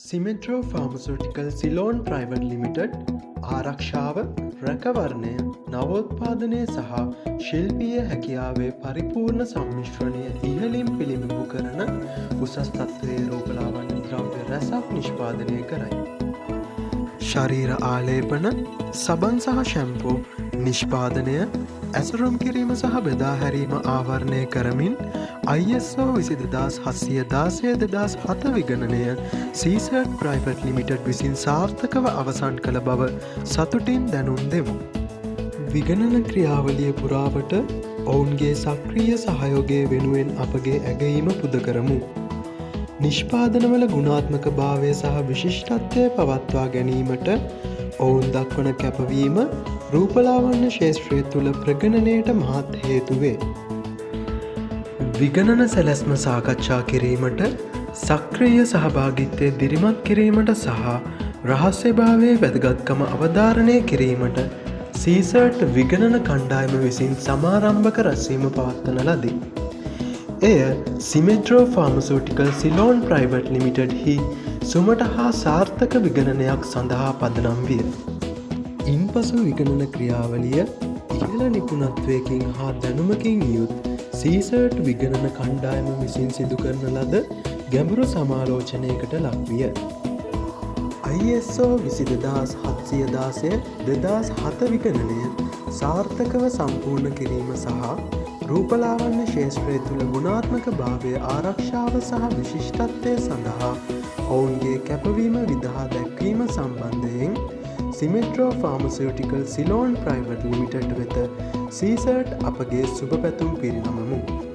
සිමෙන්ට්‍රෝ ෆාර්මසූටිකල් Ceylon private limited ආරක්ෂාව රැකවරණය නවෝත්පාදනය සහ ශිල්පීය හැකියාවේ පරිපූර්ණ සම්මිශ්‍රණය ඉහලින් පිළිබිඹු කරන උසස් තත්ත්වයේ රූපලාවන්‍ය ද්‍රව්‍ය රැසක් නිෂ්පාදනය කරයි. ශරීර ආලේපන සබන් සහ ශැම්පෝ නිෂ්පාදනය ඇසුරුම් කිරීම සහ බෙදා හැරීම ආවරණය කරමින් ISO 22716 විගණනය සීසර්ට් ප්‍රයිවට් ලිමිටඩ් විසින් සාර්ථකව අවසන් කළ බව සතුටින් දැනුම් දෙමු. විගණන ක්‍රියාවලිය පුරාවට ඔවුන්ගේ සක්‍රිය සහයෝගය වෙනුවෙන් අපගේ ඇගීම පුද කරමු. නිෂ්පාදනවල ගුණාත්මක භාවය සහ විශිෂ්ටත්වය පවත්වා ගැනීමට ඔවුන් දක්වන කැපවීම රූපලාවන්‍ය ශේෂත්‍රය තුළ ප්‍රගණනයට මහත් හේතුවේ. විගණන සැලැස්ම සාකච්ඡා කිරීමට සක්‍රිය සහභාගිත්වය දිරිමත් කිරීමට සහ රහස්‍යභාවයේ වැදගත්කම අවධාරණය කිරීමට සීසර්ට් විගණන කණ්ඩායම විසින් සමාරම්භක රැස්වීම පවත්වන ලදී. එය සිමෙන්ට්‍රෝ ෆාර්මසූටිකල් සිලෝන් ප්‍රයිවට් ලිමිටඩ් හි සුමට හා සාර්ථක විගණනයක් සඳහා පදනම් විය. ඉන්පසු විගණන ක්‍රියාවලිය ඉහළ නිපුණත්වයකින් හා දැනුමකින් යුත් සීසර්ට් විගණන කණ්ඩායම විසින් සිදු කරන ලද ගැඹුරු සමාලෝචනයකට ලක්විය. ISO 22716 විගණනය සාර්ථකව සම්පූර්ණ කිරීම සහ රූපලාවන්‍ය ශේෂත්‍රය තුළ ගුණාත්මක භාවය ආරක්ෂාව සහ විශිෂ්ටත්වය සඳහා ඔවුන්ගේ කැපවීම විදහා දැක්වීම සම්බන්ධයෙන් සිමෙන්ට්‍රෝ ෆාර්මසූටිකල් සිලෝන් ප්‍රයිවට් ලිමිටඩ් වෙත සීසර්ට් අපගේ සුභ පැතුම් පිරිනමමු.